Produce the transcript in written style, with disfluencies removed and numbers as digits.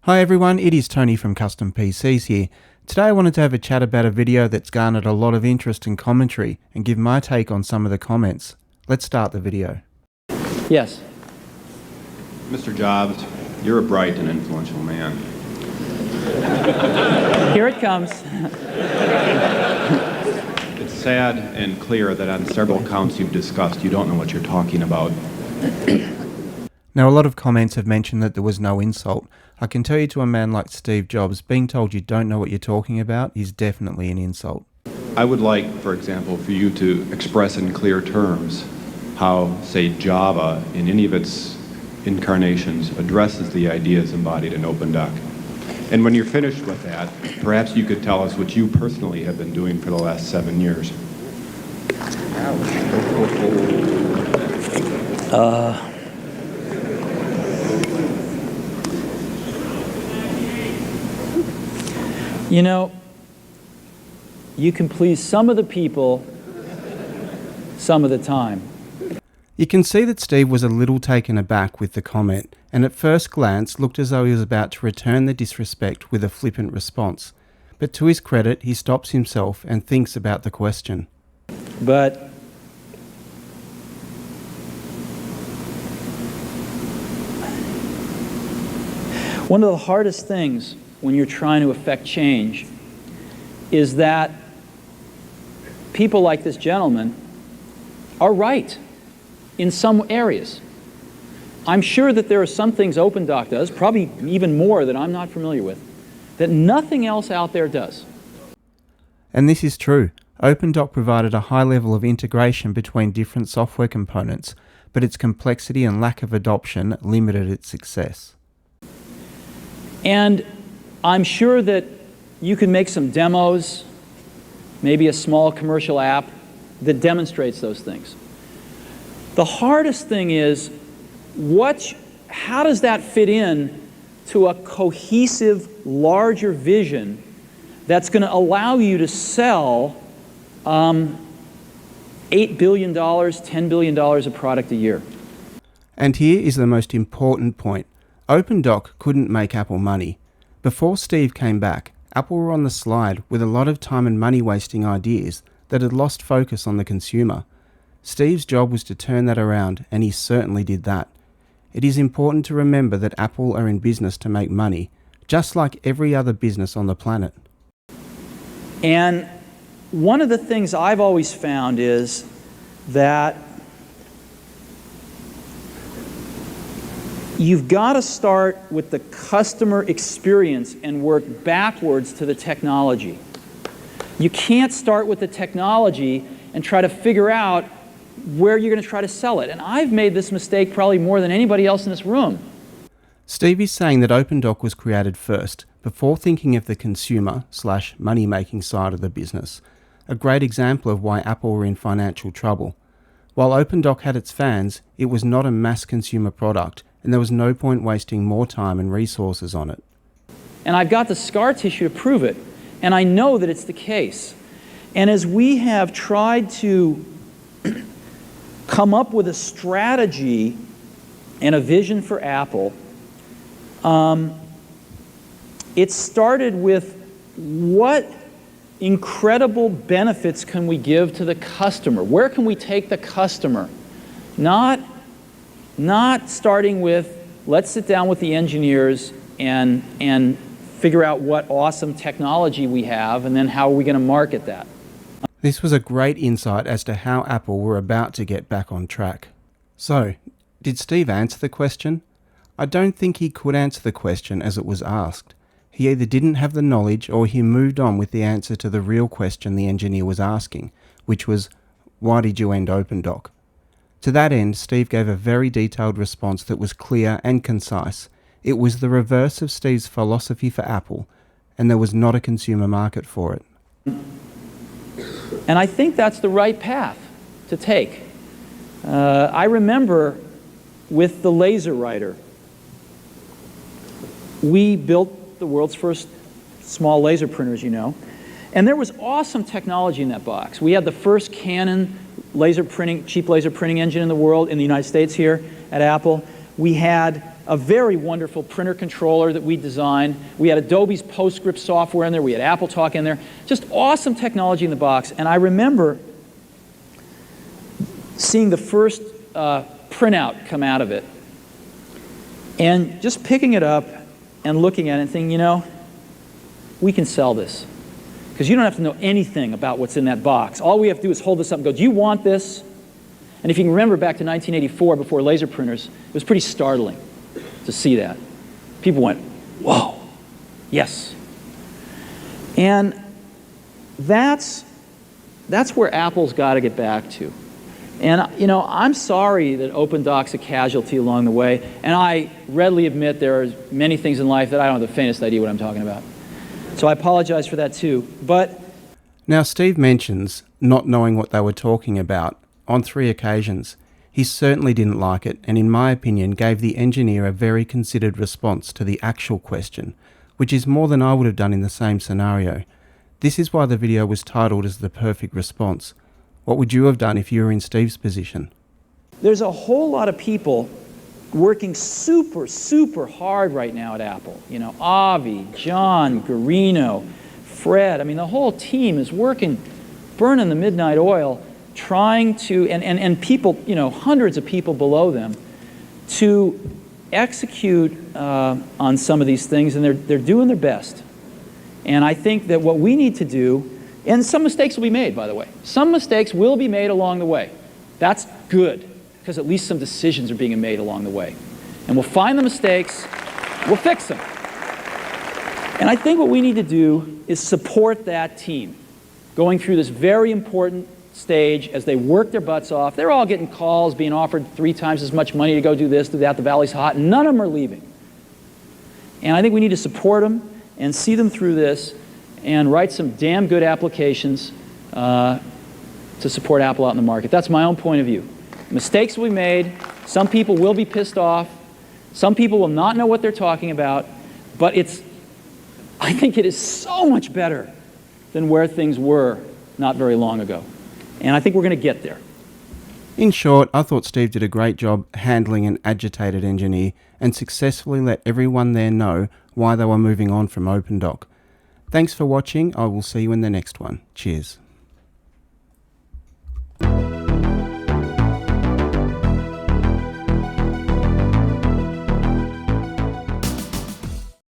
Hi everyone, it is Tony from Custom PCs here. Today I wanted to have a chat about a video that's garnered a lot of interest and commentary and give my take on some of the comments. Let's start the video. Yes. Mr. Jobs, you're a bright and influential man. Here it comes. It's sad and clear that on several counts you've discussed, you don't know what you're talking about. Now, a lot of comments have mentioned that there was no insult. I can tell you, to a man like Steve Jobs, being told you don't know what you're talking about is definitely an insult. I would like, for example, for you to express in clear terms how, say, Java, in any of its incarnations, addresses the ideas embodied in OpenDoc. And when you're finished with that, perhaps you could tell us what you personally have been doing for the last 7 years. You know, you can please some of the people some of the time. You can see that Steve was a little taken aback with the comment, and at first glance looked as though he was about to return the disrespect with a flippant response. But to his credit, he stops himself and thinks about the question. But one of the hardest things when you're trying to affect change is that people like this gentleman are right in some areas. I'm sure that there are some things OpenDoc does, probably even more that I'm not familiar with, that nothing else out there does. And this is true. OpenDoc provided a high level of integration between different software components, but its complexity and lack of adoption limited its success. And I'm sure that you can make some demos, maybe a small commercial app that demonstrates those things. The hardest thing is, how does that fit in to a cohesive, larger vision that's going to allow you to sell $8 billion, $10 billion of product a year? And here is the most important point. OpenDoc couldn't make Apple money. Before Steve came back, Apple were on the slide with a lot of time and money wasting ideas that had lost focus on the consumer. Steve's job was to turn that around, and he certainly did that. It is important to remember that Apple are in business to make money, just like every other business on the planet. And one of the things I've always found is that you've got to start with the customer experience and work backwards to the technology. You can't start with the technology and try to figure out where you're going to try to sell it. And I've made this mistake probably more than anybody else in this room. Steve is saying that OpenDoc was created first, before thinking of the consumer/money-making side of the business. A great example of why Apple were in financial trouble. While OpenDoc had its fans, it was not a mass consumer product, and there was no point wasting more time and resources on it. And I've got the scar tissue to prove it, and I know that it's the case. And as we have tried to come up with a strategy and a vision for Apple, it started with what incredible benefits can we give to the customer? Where can we take the customer? Not starting with, let's sit down with the engineers and figure out what awesome technology we have, and then how are we going to market that. This was a great insight as to how Apple were about to get back on track. So, did Steve answer the question? I don't think he could answer the question as it was asked. He either didn't have the knowledge, or he moved on with the answer to the real question the engineer was asking, which was, why did you end OpenDoc? To that end, Steve gave a very detailed response that was clear and concise. It was the reverse of Steve's philosophy for Apple, and there was not a consumer market for it. And I think that's the right path to take. I remember with the laser writer, we built the world's first small laser printers, you know, and there was awesome technology in that box. We had the first Canon cheap laser printing engine in the world, in the United States here at Apple. We had a very wonderful printer controller that we designed. We had Adobe's PostScript software in there. We had AppleTalk in there. Just awesome technology in the box. And I remember seeing the first printout come out of it and just picking it up and looking at it and thinking, you know, we can sell this. Because you don't have to know anything about what's in that box. All we have to do is hold this up and go, do you want this? And if you can remember back to 1984, before laser printers, it was pretty startling to see that. People went, whoa, yes. And that's where Apple's got to get back to. And, you know, I'm sorry that OpenDoc's a casualty along the way, and I readily admit there are many things in life that I don't have the faintest idea what I'm talking about. So I apologize for that too. But Now, Steve mentions not knowing what they were talking about on 3 occasions. He certainly didn't like it, and in my opinion gave the engineer a very considered response to the actual question, which is more than I would have done in the same scenario. This is why the video was titled as the perfect response. What would you have done if you were in Steve's position? there's a whole lot of people working super, super hard right now at Apple. You know, Avi, John, Garino, Fred. I mean, the whole team is working, burning the midnight oil, trying to, and people, you know, hundreds of people below them, to execute on some of these things, and they're doing their best. And I think that what we need to do, and some mistakes will be made, by the way. Some mistakes will be made along the way. That's good, because at least some decisions are being made along the way. And we'll find the mistakes, we'll fix them. And I think what we need to do is support that team going through this very important stage as they work their butts off. They're all getting calls, being offered 3 times as much money to go do this, do that, the valley's hot, and none of them are leaving. And I think we need to support them and see them through this and write some damn good applications to support Apple out in the market. That's my own point of view. Mistakes will be made. Some people will be pissed off. Some people will not know what they're talking about. But I think it is so much better than where things were not very long ago. And I think we're going to get there. In short, I thought Steve did a great job handling an agitated engineer and successfully let everyone there know why they were moving on from OpenDoc. Thanks for watching. I will see you in the next one. Cheers.